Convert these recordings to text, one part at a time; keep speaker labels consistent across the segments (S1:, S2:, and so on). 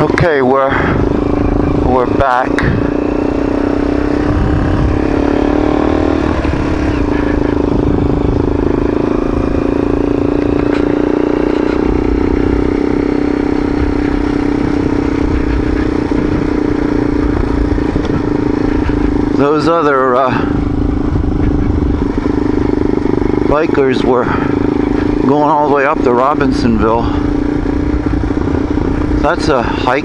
S1: Okay, we're back. Those other bikers were going all the way up to Robinsonville. That's a hike.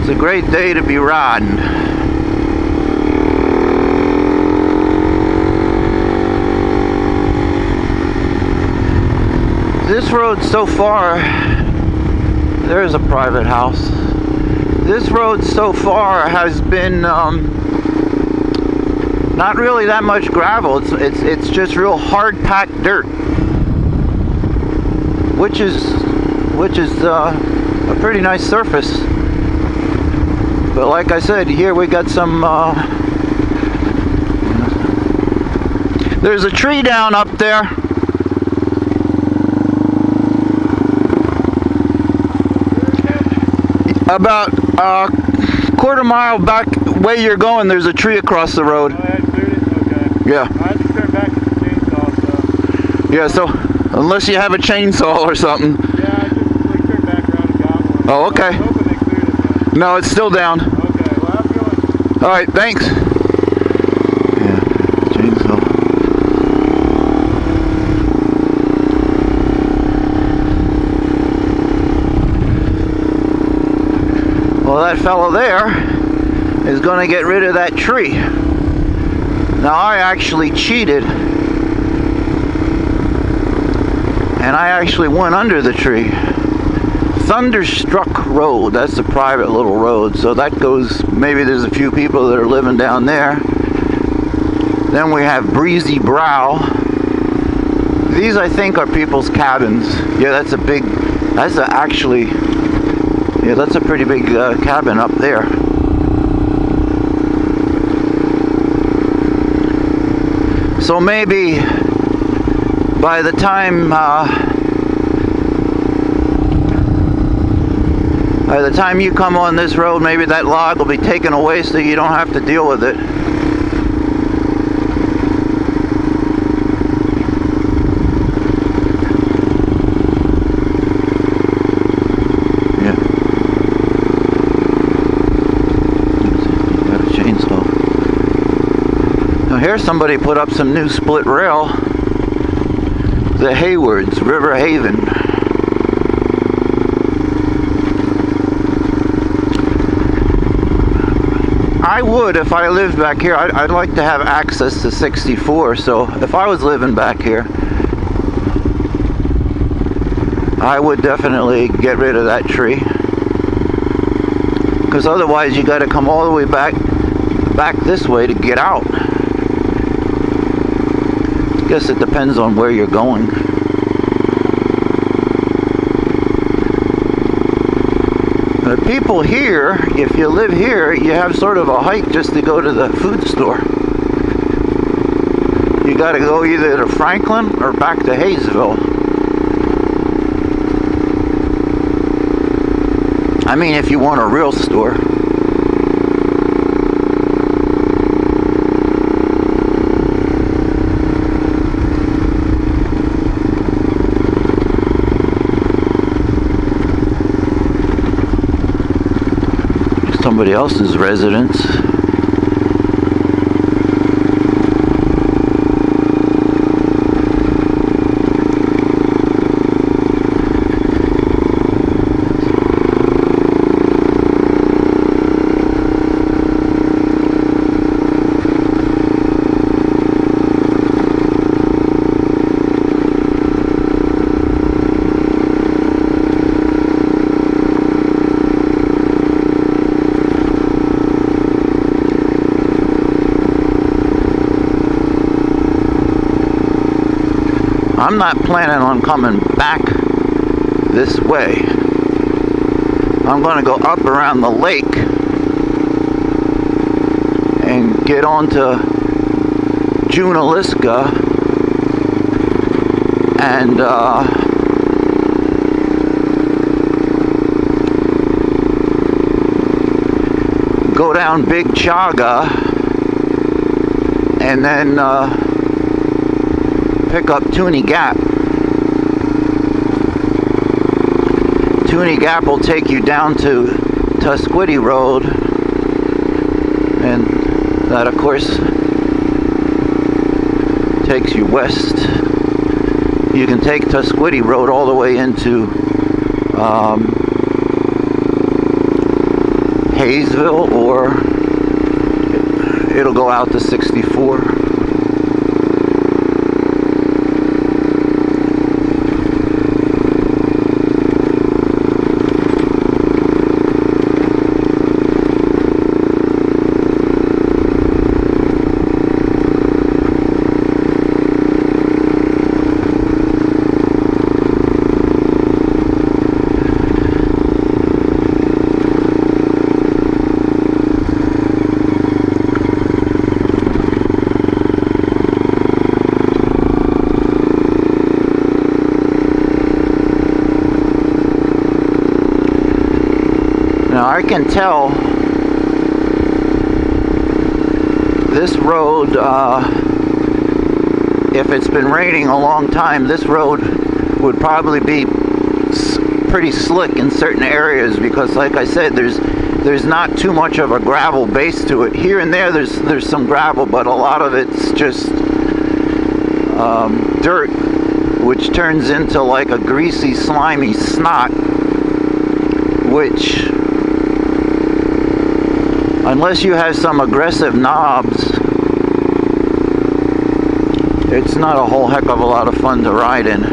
S1: It's a great day to be riding. This road so far, there's a private house. This road so far has been not really that much gravel. It's just real hard packed dirt, which is a pretty nice surface. But like I said, here we got some there's a tree down up there. About a quarter mile back way you're going, there's a tree across the road.
S2: Oh, that's okay.
S1: Yeah.
S2: I had to turn back to the chainsaw, so.
S1: Yeah, so unless you have a chainsaw or something.
S2: Yeah, I just turned back around and got one.
S1: Oh, okay.
S2: I was hoping they cleared it, man.
S1: No, it's still down.
S2: Okay, well, how's it going?
S1: Alright, thanks. Yeah, chainsaw. Well, that fellow there is going to get rid of that tree. Now, I actually cheated. And I actually went under the tree. Thunderstruck Road, that's a private little road, so that goes, maybe there's a few people that are living down there. Then we have Breezy Brow. These I think are people's cabins. Yeah, that's a big, that's a actually, yeah, that's a pretty big cabin up there. So maybe by the time you come on this road, maybe that log will be taken away so you don't have to deal with it. Yeah. Got a chainsaw. Now here's somebody put up some new split rail. The Haywards, River Haven. I would, if I lived back here, I'd like to have access to 64, so if I was living back here, I would definitely get rid of that tree. Because otherwise you got to come all the way back this way to get out. I guess it depends on where you're going. The people here, if you live here, you have sort of a hike just to go to the food store. you got to go either to Franklin or back to Hayesville. I mean, if you want a real store. Somebody else's residence. I'm not planning on coming back this way. I'm going to go up around the lake and get onto Junaluska and go down Big Chaga and then pick up Toonie Gap. Toonie Gap will take you down to Tusquity Road, and that of course takes you west. You can take Tusquity Road all the way into Hayesville, or it'll go out to 64. Now I can tell this road, if it's been raining a long time, this road would probably be pretty slick in certain areas, because like I said, there's not too much of a gravel base to it. Here and there there's some gravel, but a lot of it's just dirt, which turns into like a greasy, slimy snot, which, unless you have some aggressive knobs, it's not a whole heck of a lot of fun to ride in.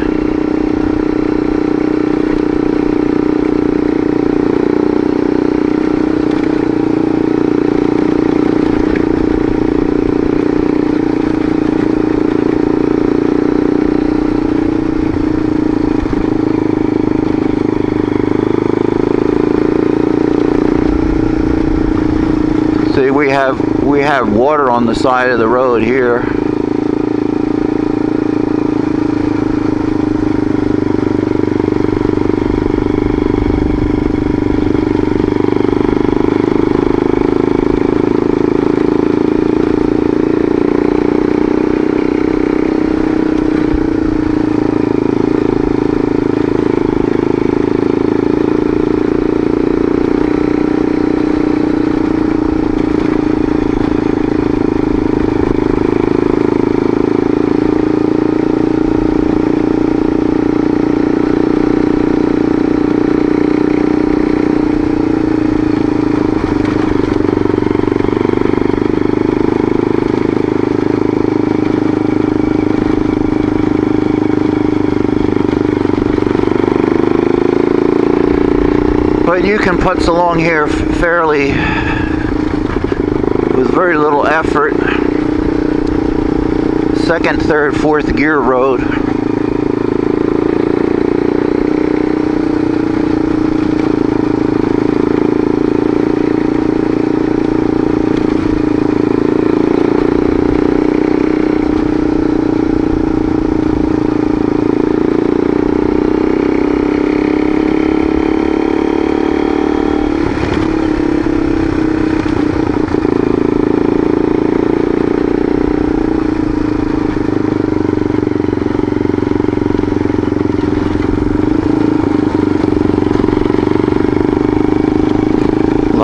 S1: See, we have water on the side of the road here. But you can putz along here fairly with very little effort. Second, third, fourth gear road.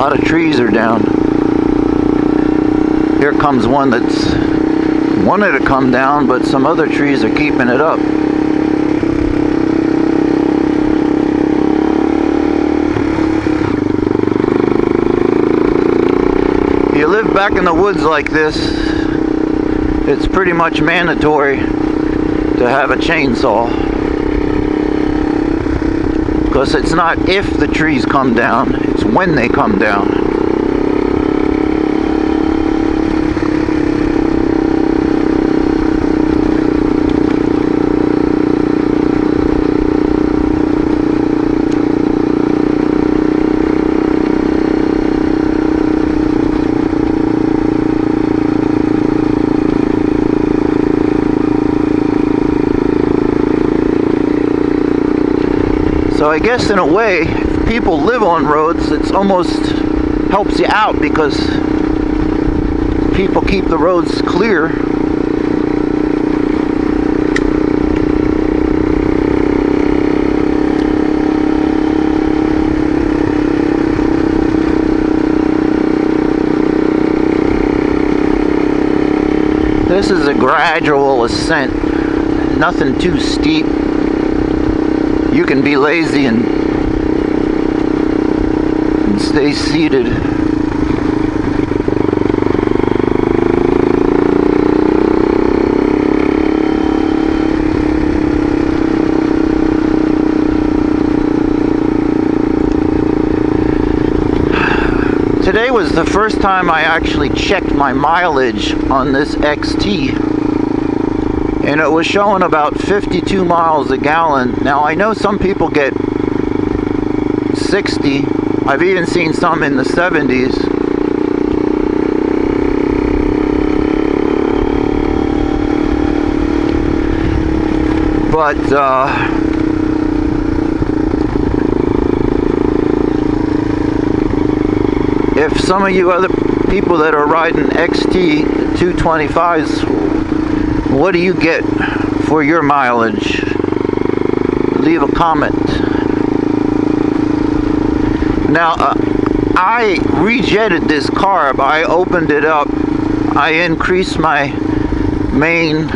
S1: lot of trees are down. Here comes one that's wanted to come down, but some other trees are keeping it up. If you live back in the woods like this, it's pretty much mandatory to have a chainsaw. Because it's not if the trees come down, it's when they come down. So I guess in a way, if people live on roads, it's almost helps you out because people keep the roads clear. This is a gradual ascent, nothing too steep. You can be lazy and stay seated. Today was the first time I actually checked my mileage on this XT. And it was showing about 52 miles a gallon. Now I know some people get 60. I've even seen some in the 70s. But if some of you other people that are riding XT 225s, what do you get for your mileage? Leave a comment. Now, I rejetted this carb. I opened it up. I increased my main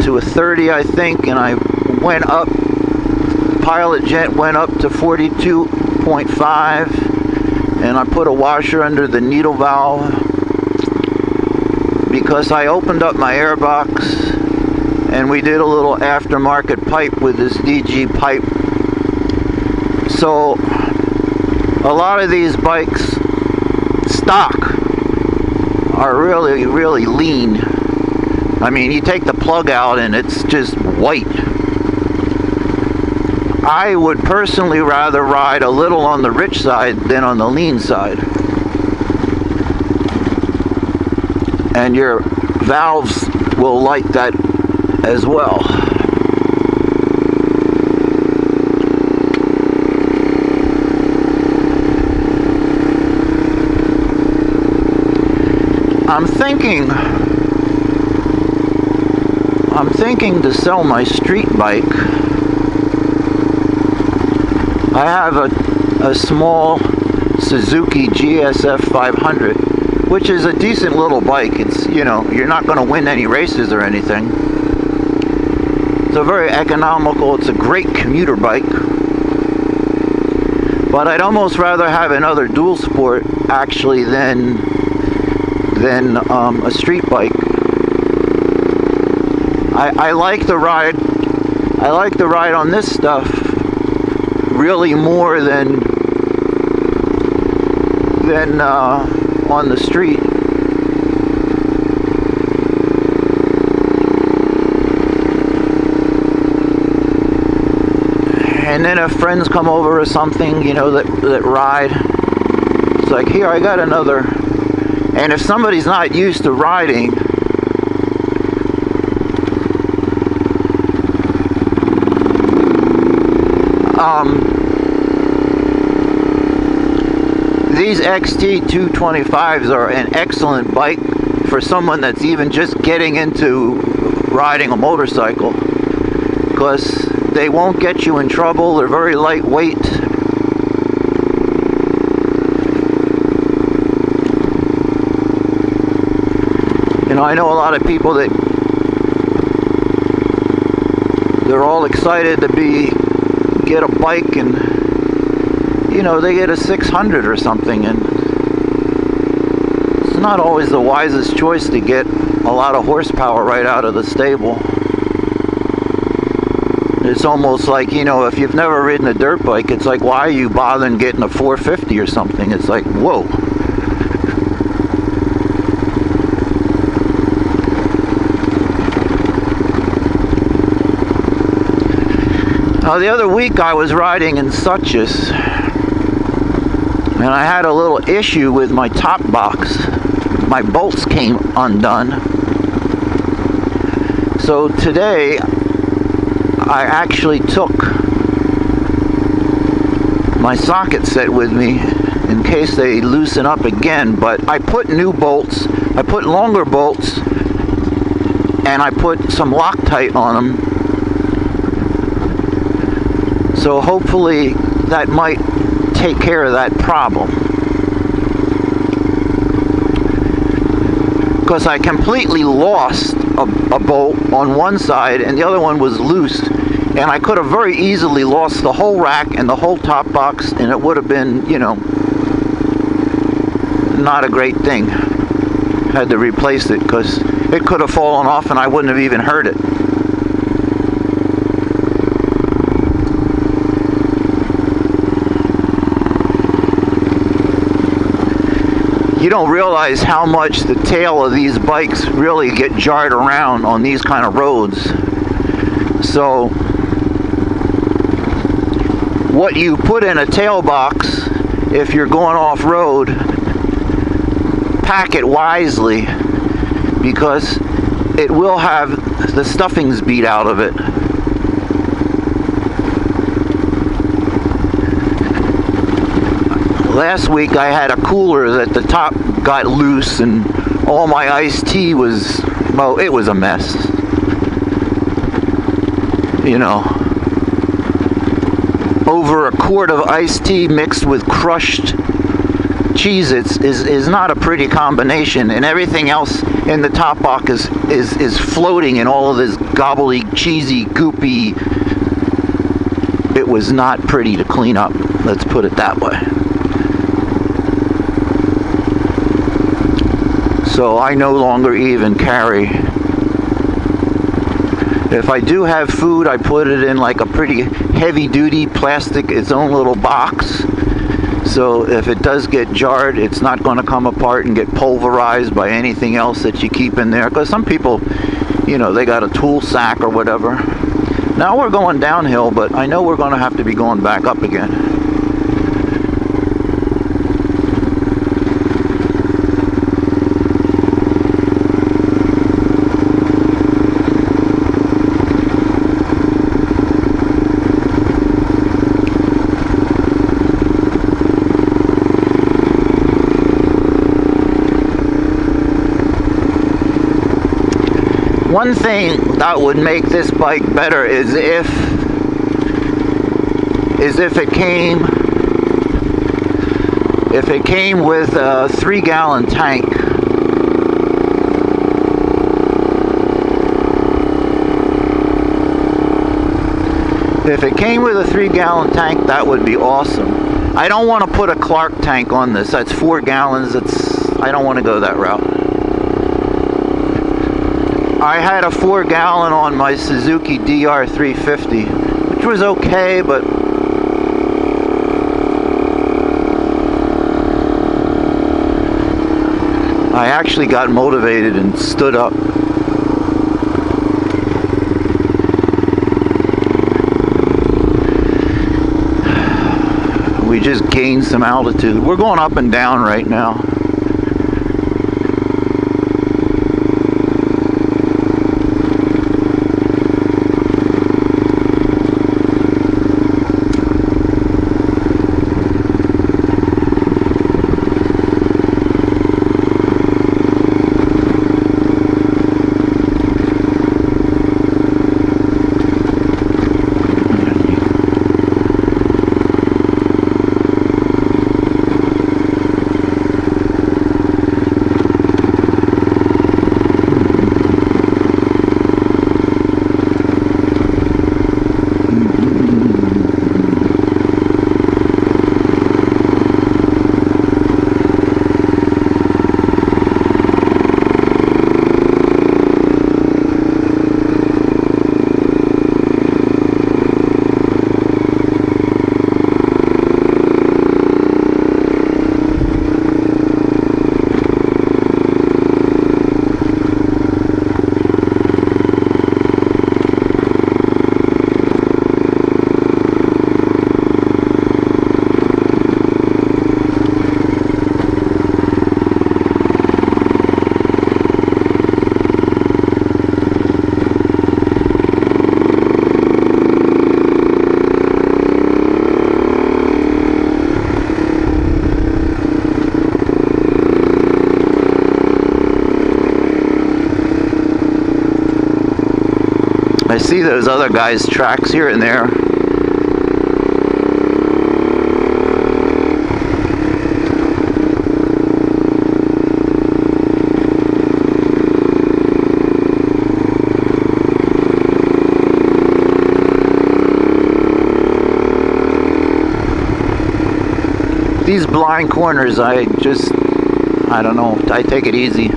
S1: to a 30, I think, and I went up. Pilot jet went up to 42.5, and I put a washer under the needle valve because I opened up my airbox and we did a little aftermarket pipe with this DG pipe. So a lot of these bikes stock are really lean. I mean, you take the plug out and it's just white. I would personally rather ride a little on the rich side than on the lean side. And your valves will like that as well. I'm thinking to sell my street bike. I have a small Suzuki GSF 500, which is a decent little bike. It's, you know, you're not going to win any races or anything. It's a very economical, it's a great commuter bike. But I'd almost rather have another dual sport actually than a street bike. I like the ride. I like the ride on this stuff really more than on the street. And then if friends come over or something, you know, that ride, it's like, here, I got another. And if somebody's not used to riding, these XT 225s are an excellent bike for someone that's even just getting into riding a motorcycle, because they won't get you in trouble. They're very lightweight. You know, I know a lot of people that they're all excited to get a bike, and you know, they get a 600 or something, and it's not always the wisest choice to get a lot of horsepower right out of the stable. It's almost like, you know, if you've never ridden a dirt bike, it's like, why are you bothering getting a 450 or something? It's like, whoa. The other week I was riding in Suches, and I had a little issue with my top box. My bolts came undone. So today I actually took my socket set with me in case they loosen up again, but I put new bolts, I put longer bolts, and I put some Loctite on them. So hopefully that might take care of that problem. Because I completely lost a bolt on one side and the other one was loose. And I could have very easily lost the whole rack and the whole top box, and it would have been, you know, not a great thing. Had to replace it because it could have fallen off and I wouldn't have even heard it. You don't realize how much the tail of these bikes really get jarred around on these kind of roads. So what you put in a tail box, if you're going off-road, pack it wisely, because it will have the stuffings beat out of it. Last week I had a cooler that the top got loose and all my iced tea was, well, it was a mess. You know, over a quart of iced tea mixed with crushed Cheez-Its is not a pretty combination, and everything else in the top box is floating in all of this gobbly, cheesy, goopy. It was not pretty to clean up, let's put it that way. So I no longer even carry. If I do have food, I put it in like a pretty heavy-duty plastic, its own little box. So if it does get jarred, it's not going to come apart and get pulverized by anything else that you keep in there. Because some people, you know, they got a tool sack or whatever. Now we're going downhill, but I know we're going to have to be going back up again. One thing that would make this bike better is if it came with a 3-gallon tank. If it came with a 3-gallon tank, that would be awesome. I don't want to put a Clark tank on this. That's 4 gallons. I don't want to go that route. I had a 4-gallon on my Suzuki DR350, which was okay, but I actually got motivated and stood up. We just gained some altitude. We're going up and down right now. I see those other guys' tracks here and there. These blind corners, I don't know, I take it easy.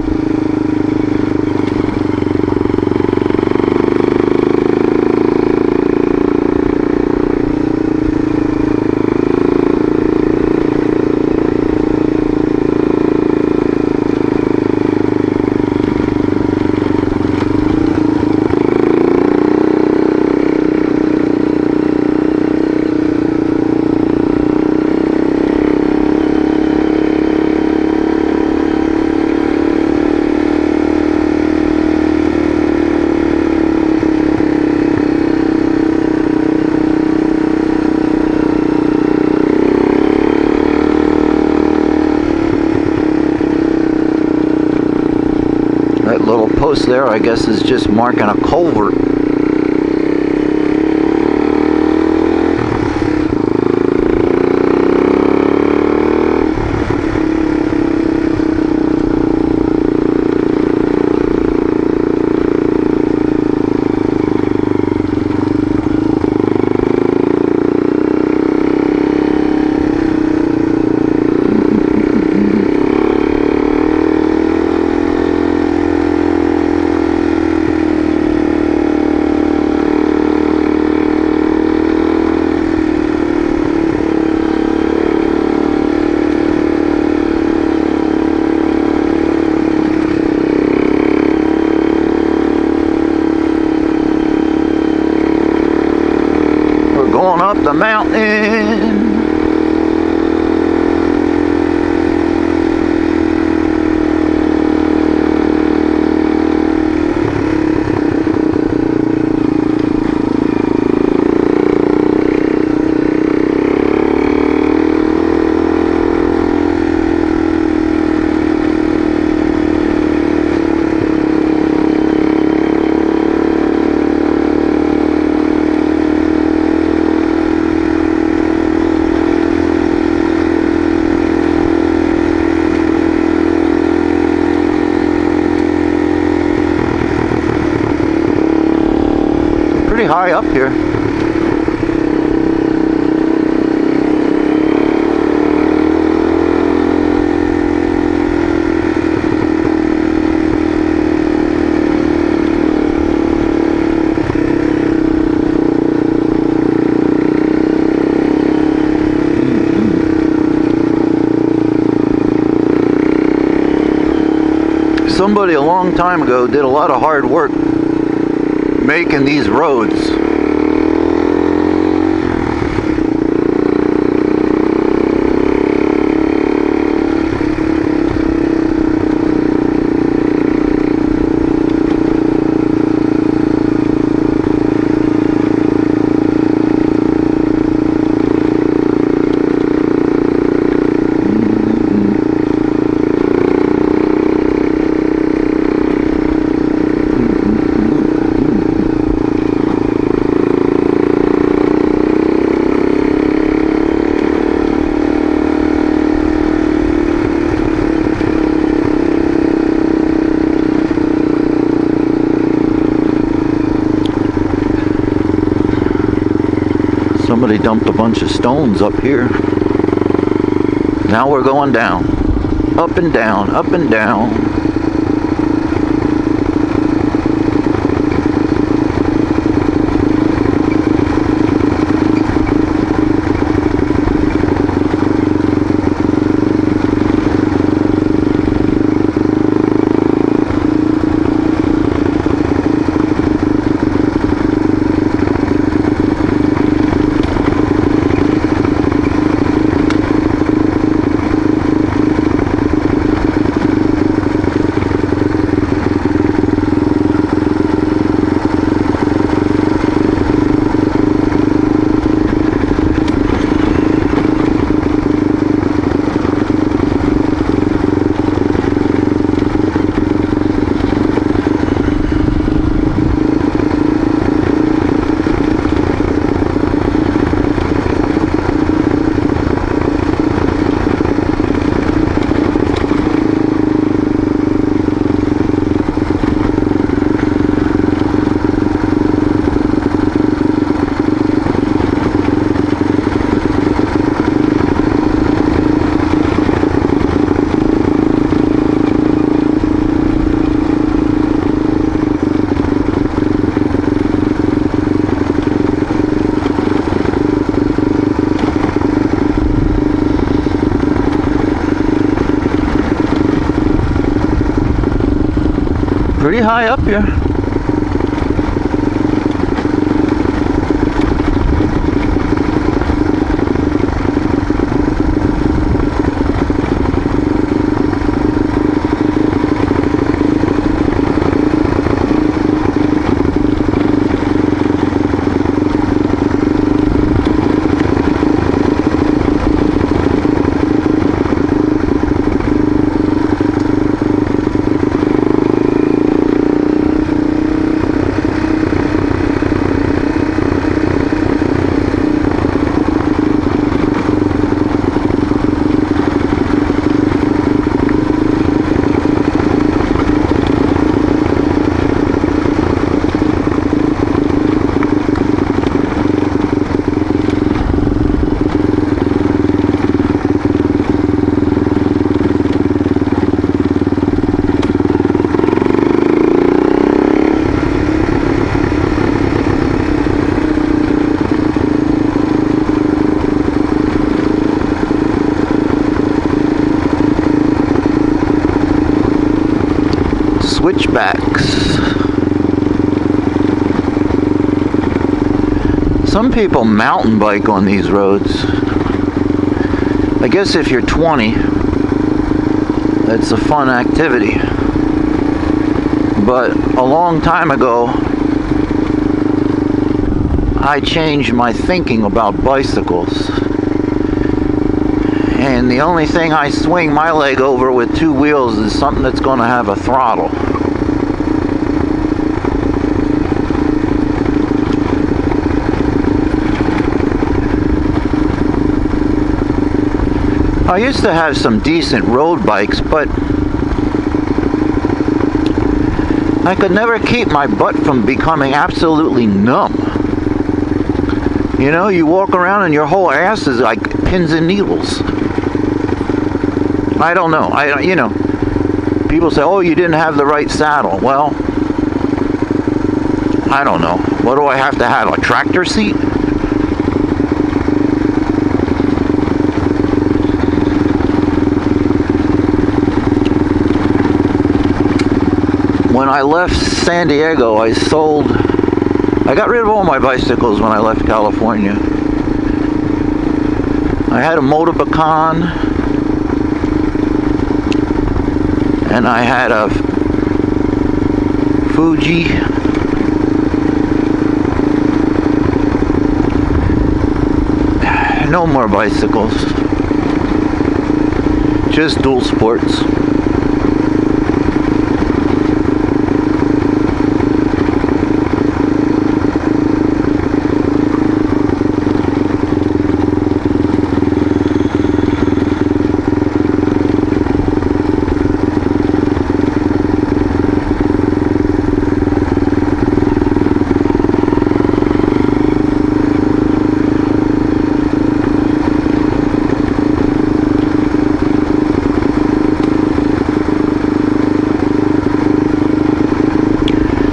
S1: That little post there, I guess, is just marking a culvert. Going up the mountain. Pretty high up here. Somebody a long time ago did a lot of hard work making these roads. Somebody dumped a bunch of stones up here. Now we're going down. Up and down, up and down. high up here. Switchbacks. Some people mountain bike on these roads. I guess if you're 20, it's a fun activity. But a long time ago, I changed my thinking about bicycles. And the only thing I swing my leg over with two wheels is something that's going to have a throttle. I used to have some decent road bikes, but I could never keep my butt from becoming absolutely numb. You know, you walk around and your whole ass is like pins and needles. I don't know. You know, people say, oh, you didn't have the right saddle. Well, I don't know. What do I have to have? A tractor seat? When I left San Diego, I got rid of all my bicycles when I left California. I had a Motobacan, and I had a Fuji. No more bicycles. Just dual sports.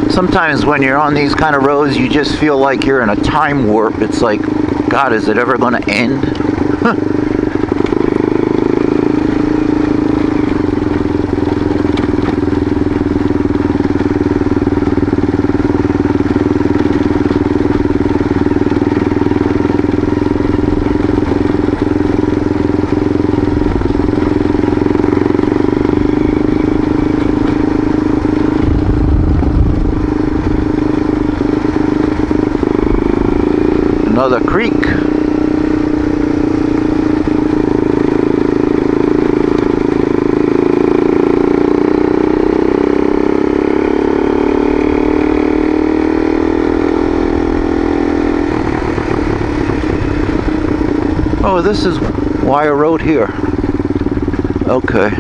S1: Sometimes when you're on these kind of roads, you just feel like you're in a time warp. It's like, God, is it ever going to end? Another creek. Oh, this is Wayah Road here. Okay.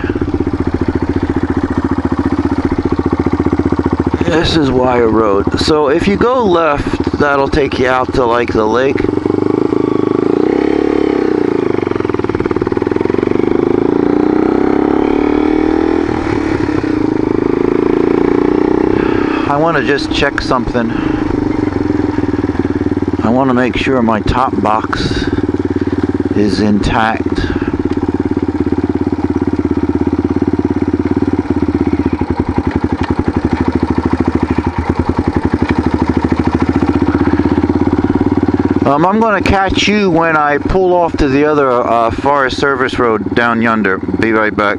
S1: This is Wayah Road. So if you go left, that'll take you out to like the lake. I want to just check something. I want to make sure my top box is intact. I'm going to catch you when I pull off to the other Forest Service Road down yonder. Be right back.